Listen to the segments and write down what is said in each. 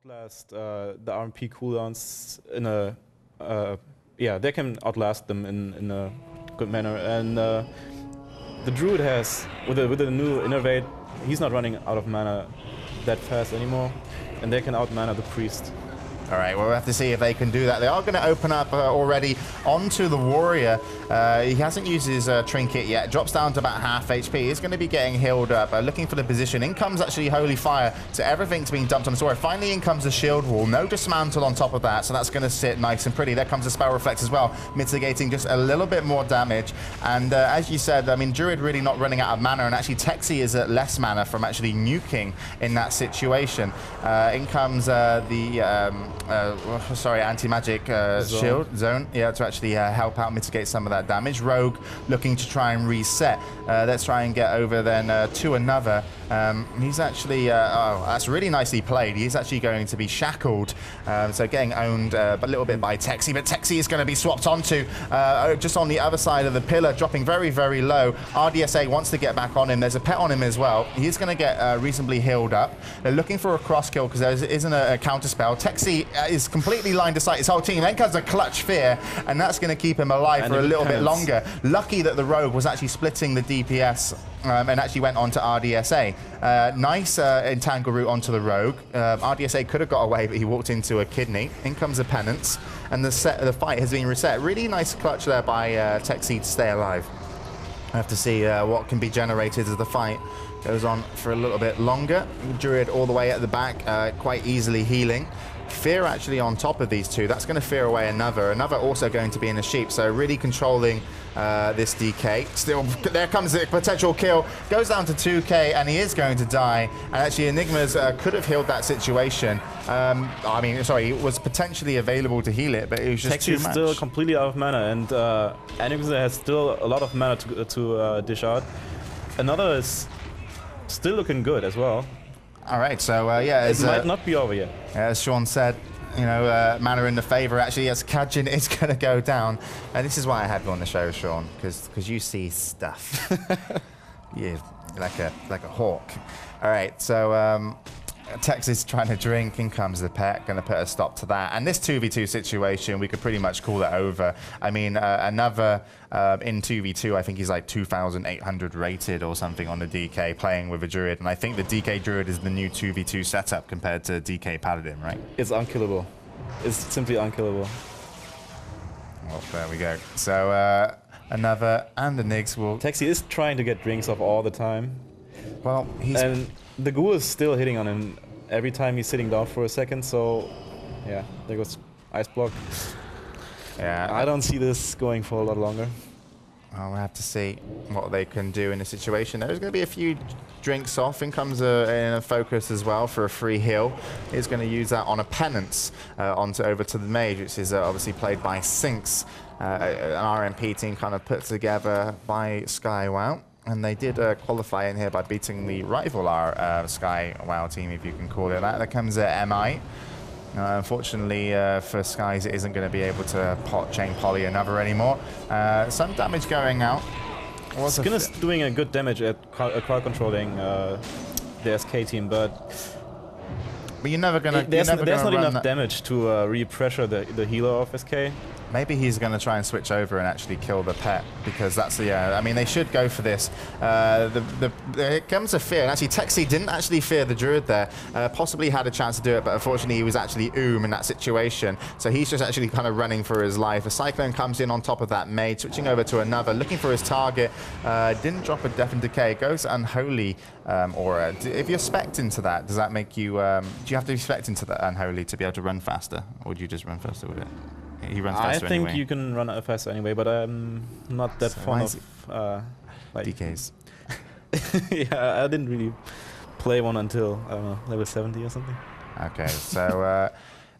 outlast the RMP cooldowns in a yeah, they can outlast them in a good manner. And the druid has with the new innervate, he's not running out of mana that fast anymore, and they can outmana the priest. All right, well, we'll have to see if they can do that. They are going to open up already onto the warrior. He hasn't used his trinket yet. Drops down to about half HP. He's going to be getting healed up, looking for the position. In comes actually Holy Fire, so everything's being dumped on the warrior. Finally, in comes the shield wall. No dismantle on top of that, so that's going to sit nice and pretty. There comes the spell reflex as well, mitigating just a little bit more damage. And as you said, I mean, Druid really not running out of mana, and actually Texi is at less mana from actually nuking in that situation. In comes anti-magic shield zone, yeah, to actually help out mitigate some of that damage. Rogue looking to try and reset. Let's try and get over then to another. He's actually, oh, that's really nicely played. He's actually going to be shackled, so getting owned but a little bit by Texi, but Texi is going to be swapped onto just on the other side of the pillar, dropping very, very low. RDSA wants to get back on him. There's a pet on him as well. He's going to get reasonably healed up. They're looking for a cross kill because there isn't a counter spell. Texi is completely lined to sight his whole team. Then comes a clutch fear, and that's going to keep him alive for a little bit longer. Lucky that the rogue was actually splitting the DPS and actually went on to RDSA. Nice entangle route onto the rogue. RDSA could have got away, but he walked into a kidney. In comes the penance, and the fight has been reset. Really nice clutch there by Texi to stay alive. I have to see what can be generated as the fight goes on for a little bit longer. Druid all the way at the back, quite easily healing. Fear actually on top of these two. That's going to fear away another. Another also going to be in a sheep. So really controlling this DK. Still, there comes the potential kill. Goes down to 2k, and he is going to die. And actually, Enigmz could have healed that situation. I mean, sorry, it was potentially available to heal it, but it was just too much. Still completely out of mana, and Enigmz has still a lot of mana to dish out. Another is still looking good as well. All right, so yeah, it might not be over yet. As Sean said, you know, mana in the favor. Actually, as Kajin is going to go down, and this is why I had you on the show, Sean, because you see stuff. Yeah, like a hawk. All right, so Tex is trying to drink. In comes the pet, going to put a stop to that. And this 2v2 situation, we could pretty much call it over. I mean, another in 2v2, I think he's like 2,800 rated or something on the DK playing with a Druid. And I think the DK Druid is the new 2v2 setup compared to DK Paladin, right? It's unkillable. It's simply unkillable. Well, there we go. So another, and the Nigs will... Texi is trying to get drinks off all the time. Well, he's... And the ghoul is still hitting on him every time he's sitting down for a second, so yeah, there goes Ice Block. Yeah, I don't see this going for a lot longer. I'll have to see what they can do in the situation. There's going to be a few drinks off. In comes a focus as well for a free heal. He's going to use that on a penance over to the Mage, which is obviously played by Sinks, an RMP team kind of put together by Sky WoW. And they did qualify in here by beating the rival Sky WoW team, if you can call it that. There comes MI. Unfortunately for Skies, it isn't going to be able to chain poly another anymore. Some damage going out. Skin is doing a good damage at crowd controlling the SK team, but you're never going to. There's not enough damage to re-pressure the healer of SK. Maybe he's going to try and switch over and actually kill the pet, because that's the... I mean, they should go for this. Here comes a fear. And actually, Texi didn't actually fear the Druid there. Possibly had a chance to do it, but unfortunately, he was actually in that situation. So he's just actually kind of running for his life. A Cyclone comes in on top of that Mage, switching over to another, looking for his target. Didn't drop a Death and Decay. Goes Unholy Aura. If you're spec'd into that, does that make you... do you have to be spec'd into that Unholy to be able to run faster? Or do you just run faster with it? He runs faster anyway. I think you can run faster anyway, but I'm not that fond of like DKs. Yeah, I didn't really play one until, I don't know, level 70 or something. Okay, so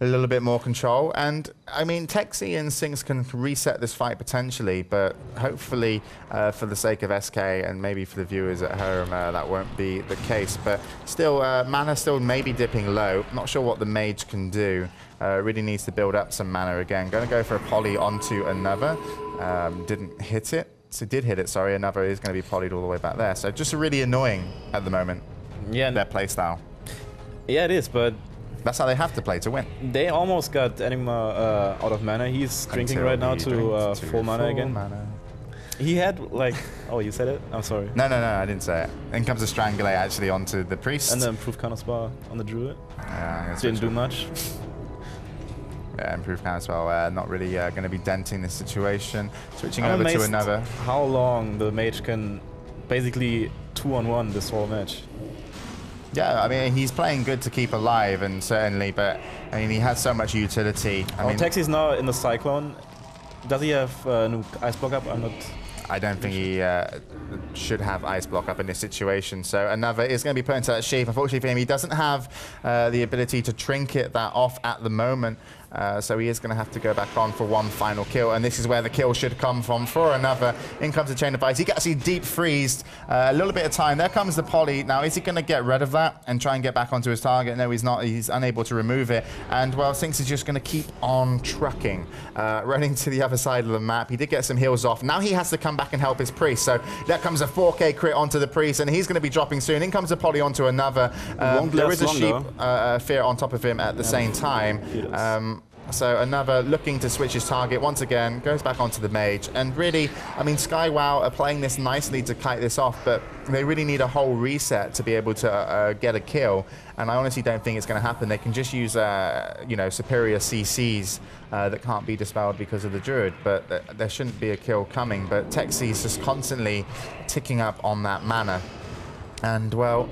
a little bit more control. And, I mean, Texi and Sinks can reset this fight potentially, but hopefully, for the sake of SK and maybe for the viewers at home, that won't be the case. But still, mana still maybe dipping low. Not sure what the Mage can do. Really needs to build up some mana again. Going to go for a poly onto another. Didn't hit it. So did hit it, sorry. Another is going to be polyed all the way back there. So just really annoying at the moment. Yeah. Their playstyle. Yeah, it is, but That's how they have to play to win. They almost got Enigma out of mana. He's drinking right now to full mana again. He had like, oh, you said it? I'm sorry. No, I didn't say it. In comes a Strangulate actually onto the Priest. And the improved counterspell on the Druid. Yeah, didn't do much. Yeah, improved counterspell, not really going to be denting this situation. Switching over to another. How long the Mage can basically 2-on-1 this whole match. Yeah, I mean, he's playing good to keep alive, and certainly, but I mean, he has so much utility. I mean, Taxi's now in the Cyclone. Does he have new Ice Block up? I don't think he should have Ice Block up in this situation. So another is going to be put into that sheath. Unfortunately for him, he doesn't have the ability to trinket that off at the moment. So he is going to have to go back on for one final kill. And this is where the kill should come from for another. In comes the Chain of Ice. He gets deep freezed. A little bit of time. There comes the poly. Now, is he going to get rid of that and try and get back onto his target? No, he's not. He's unable to remove it. And, well, Sinks is just going to keep on trucking, running to the other side of the map. He did get some heals off. Now he has to come back and help his Priest. So there comes a 4K crit onto the Priest, and he's going to be dropping soon. In comes the poly onto another. There is a Sheep Fear on top of him at the same time. So another looking to switch his target once again, goes back onto the Mage. And really, I mean, SkyWow are playing this nicely to kite this off, but they really need a whole reset to be able to get a kill. And I honestly don't think it's going to happen. They can just use, you know, superior CCs that can't be dispelled because of the Druid, but there shouldn't be a kill coming. But Texi's just constantly ticking up on that mana. And, well,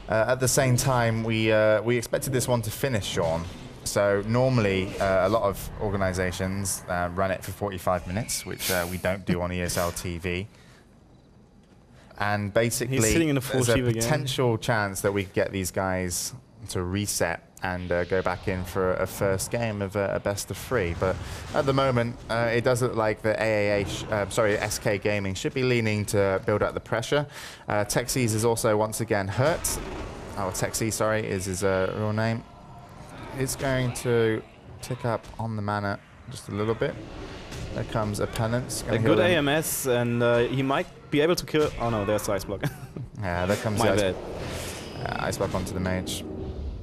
at the same time, we expected this one to finish, Sean. So normally, a lot of organizations run it for 45 minutes, which we don't do on ESLTV. And basically, there's a potential chance that we could get these guys to reset and go back in for a first game of a best of 3. But at the moment, it does look like the SK Gaming should be leaning to build up the pressure. Texis is also once again hurt. Oh, Texi, sorry, is his real name. It's going to tick up on the mana just a little bit. There comes a Penance. A good AMS, and he might be able to kill. Oh no, there's Ice Block. Yeah, there comes the Ice Block onto the Mage.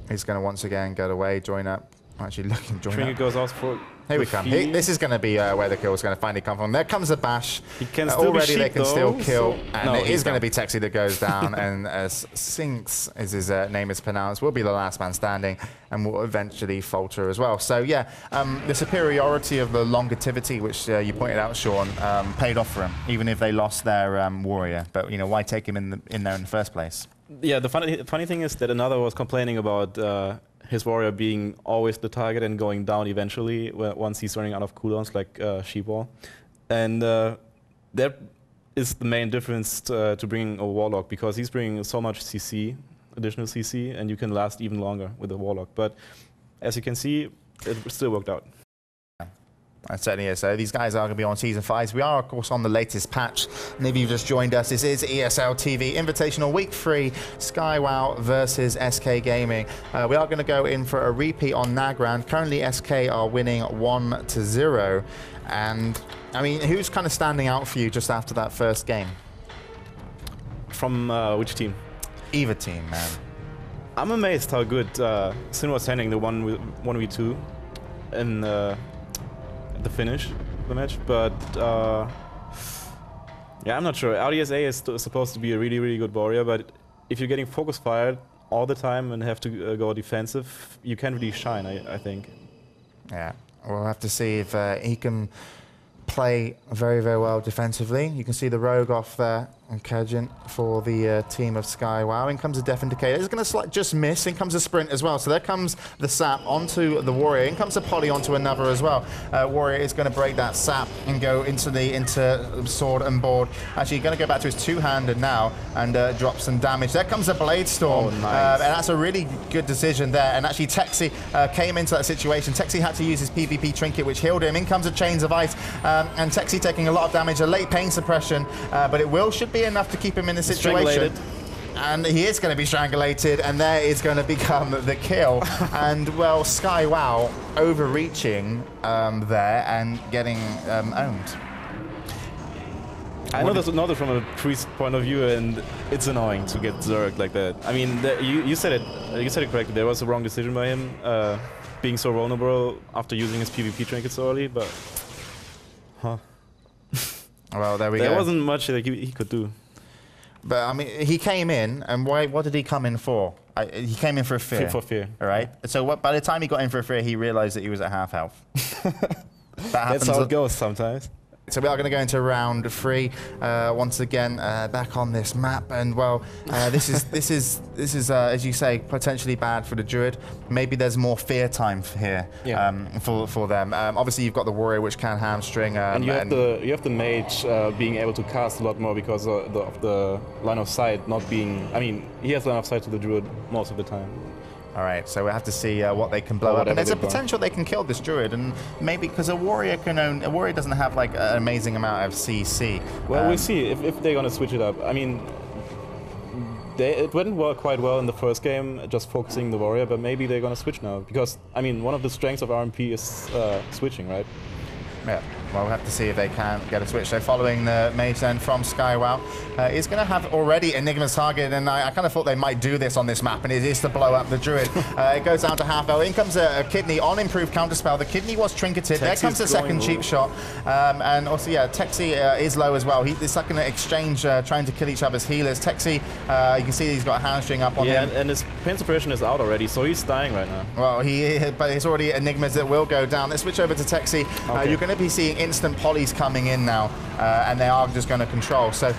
He's going to once again get away, join up. Actually, looking, join Trinket up. goes out for. Here we come. This is going to be where the kill is going to finally come from. There comes a bash. He can still already be they can still kill. And no, it is going to be Texi that goes down. And Sinks, as his name is pronounced, will be the last man standing and will eventually falter as well. So, yeah, the superiority of the longevity, which you pointed out, Sean, paid off for him, even if they lost their warrior. But, you know, why take him in there in the first place? Yeah, the funny thing is that another was complaining about his warrior being always the target and going down eventually once he's running out of cooldowns, like Sheepwall. And that is the main difference to bringing a Warlock, because he's bringing so much CC, additional CC, and you can last even longer with a Warlock. But as you can see, it still worked out. It certainly is. So these guys are going to be on Season 5. We are, of course, on the latest patch. And if you've just joined us, this is ESLTV Invitational Week 3, SkyWow versus SK Gaming. We are going to go in for a repeat on Nagrand. Currently, SK are winning 1-0. And, I mean, who's kind of standing out for you just after that first game? From which team? Either team, man. I'm amazed how good Sin was handling the 1v2 in the finish of the match, but yeah, I'm not sure. Rdsa is supposed to be a really good warrior, but if you're getting focus fired all the time and have to go defensive, you can't really shine, I think. Yeah, we'll have to see if he can play very well defensively. You can see the rogue off there and Kajin for the team of SkyWow. In comes a Death Indicator. It's going to just miss. In comes a sprint as well. So there comes the sap onto the warrior. In comes a poly onto another as well. Warrior is going to break that sap and go into sword and board. Actually, going to go back to his two-handed now and drop some damage. There comes a Blade Storm. Oh, nice. And that's a really good decision there. And actually, Texi came into that situation. Texi had to use his PvP trinket, which healed him. In comes a Chains of Ice. And Texi taking a lot of damage, a late pain suppression, but it should be enough to keep him in the situation. And he is going to be strangulated, and there is going to become the kill. And, well, SkyWow overreaching there and getting owned. I know this from a priest point of view, and it's annoying to get zerged like that. I mean, you said it. You said it correctly. There was a wrong decision by him, being so vulnerable after using his PvP trinket so early. But, well, there we go. There wasn't much that he could do. But I mean, he came in, and what did he come in for? He came in for a fear. For fear. All right. So by the time he got in for a fear, he realized that he was at half health. That's how it goes sometimes. So we are going to go into round 3 once again, back on this map, and well, this is as you say, potentially bad for the druid. Maybe there's more fear time here for them. Obviously, you've got the warrior, which can hamstring, and you have the mage being able to cast a lot more because of the line of sight not being. I mean, he has line of sight to the druid most of the time. All right, so we have to see what they can blow up. And there's a potential they can kill this druid, and maybe because a warrior doesn't have like an amazing amount of CC. Well, we'll see if they're gonna switch it up. I mean, it went quite well in the first game, just focusing the warrior, but maybe they're gonna switch now because I mean, one of the strengths of RMP is switching, right? Yeah, well, we'll have to see if they can get a switch. So following the mage then from SkyWow, is going to have already Enigmz targeted, and I kind of thought they might do this on this map, and it is to blow up the druid. It goes down to half health. In comes a kidney on improved counterspell. The kidney was trinketed. There comes the second cheap shot. And also, yeah, Texi is low as well. It's like an exchange trying to kill each other's healers. Texi, you can see he's got a hamstring up on him. Yeah, and his pain suppression is out already, so he's dying right now. Well, but it's already Enigmz that will go down. Let's switch over to Texi. You're going to be seeing instant polys coming in now, and they are just going to control. So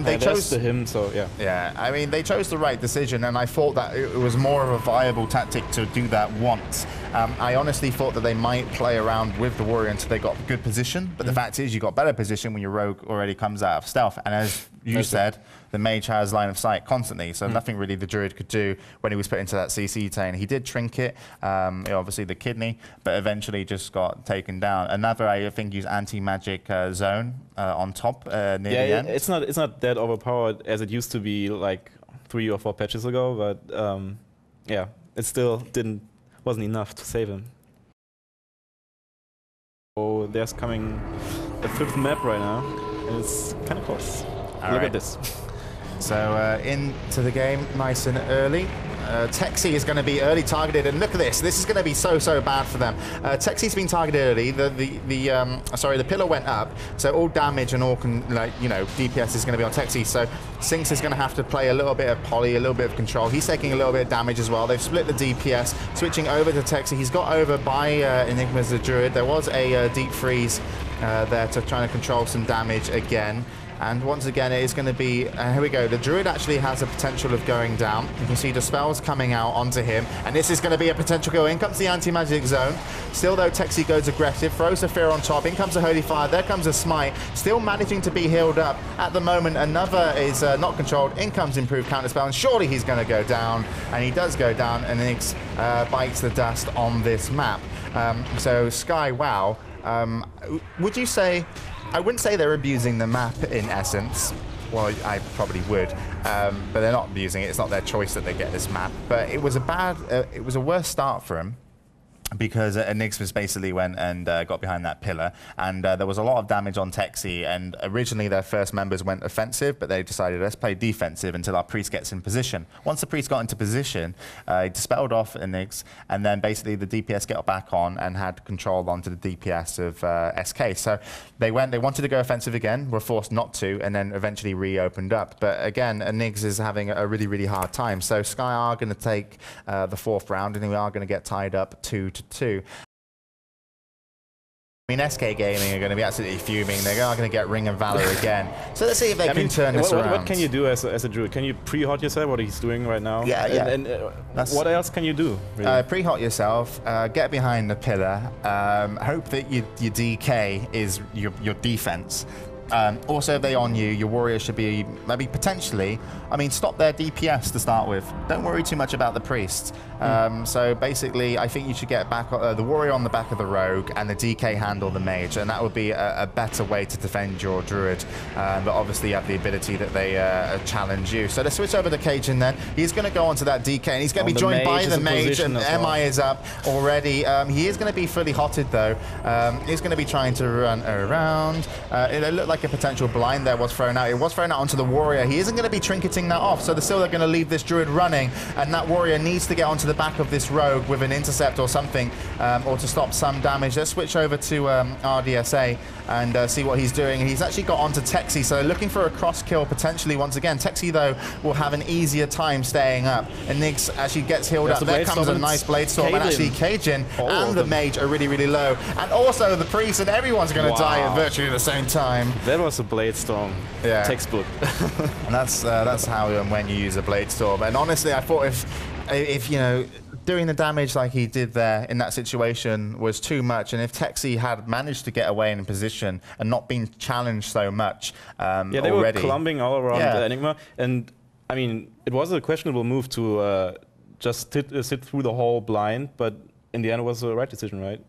they chose to him. So yeah. I mean, they chose the right decision, and I thought that it was more of a viable tactic to do that once. I honestly thought that they might play around with the warrior until they got good position, but the fact is, you got better position when your rogue already comes out of stealth, and as you said, the mage has line of sight constantly, so nothing really the druid could do when he was put into that CC lane. He did trinket, obviously the kidney, but eventually just got taken down. Another, I think, used anti-magic zone on top near the end. It's not that overpowered as it used to be like 3 or 4 patches ago, but yeah, it still wasn't enough to save him. So there's coming a 5th map right now, and it's kind of close. Look at this. So into the game nice and early. Texi is going to be early targeted, and look at this. This is going to be so bad for them. Texi's been targeted early. The pillar went up, so all damage and all DPS is going to be on Texi. So Sinks is going to have to play a little bit of poly, a little bit of control. He's taking a little bit of damage as well. They've split the DPS, switching over to Texi. He's got over by Enigmz the Druid. There was a deep freeze there to try to control some damage again. And once again, it is going to be, here we go, the Druid actually has a potential of going down. You can see the spells coming out onto him, and this is going to be a potential kill. In comes the anti-magic zone. Still though, Texi goes aggressive, throws a fear on top, in comes a Holy Fire, there comes a Smite, still managing to be healed up. At the moment, another is not controlled, in comes improved counterspell, and surely he's going to go down, and he does go down, and Enigmz bites the dust on this map. So SkyWow, would you say, I wouldn't say they're abusing the map in essence. Well, I probably would, but they're not abusing it. It's not their choice that they get this map. But it was a worse start for them, because Enigmz basically went and got behind that pillar, and there was a lot of damage on Texi, and originally their first members went offensive, but they decided, let's play defensive until our priest gets in position. Once the priest got into position, he dispelled off Enigmz, and then basically the DPS got back on and had control onto the DPS of SK. So they wanted to go offensive again, were forced not to, and then eventually reopened up. But again, Enigmz is having a really hard time. So Sky are going to take the 4th round, and we are going to get tied up 2-2. I mean, SK Gaming are going to be absolutely fuming. They're going to get Ring of Valor again. So let's see if they can turn this around. What can you do as a druid? Can you pre-hot yourself, what he's doing right now? Yeah. And what else can you do? Really? Pre-hot yourself, get behind the pillar, hope that your DK is your defense. Also, if they're on you, your warrior should be maybe potentially, stop their DPS to start with. Don't worry too much about the priest. So basically, I think you should get back the warrior on the back of the rogue, and the DK handle the mage, and that would be a better way to defend your druid. But obviously, you have the ability that they challenge you. So let's switch over to Cajun then. He's going to go onto that DK, and he's going to be joined by the mage, and MI is up already. He is going to be fully hotted though. He's going to be trying to run around. It looked like like a potential blind there was thrown out. It was thrown out onto the warrior. He isn't going to be trinketing that off, so they're still going to leave this druid running, and that warrior needs to get onto the back of this rogue with an intercept or something, or to stop some damage. Let's switch over to Rdsa and see what he's doing. He's actually got onto Texi, so looking for a cross kill potentially once again. Texi, though, will have an easier time staying up. Enigmz actually gets healed up. There comes a nice blade storm, and actually Cajun and the Mage are really, really low. And also the priest, and everyone's going to die at virtually the same time. That was a blade storm. Yeah. Textbook. And that's how and when you use a blade storm. And honestly, I thought if you know, doing the damage like he did there in that situation was too much, and if Texi had managed to get away in position and not been challenged so much yeah, they already. were clumping all around Enigma, and I mean, it was a questionable move to just sit through the whole blind, but in the end it was the right decision, right?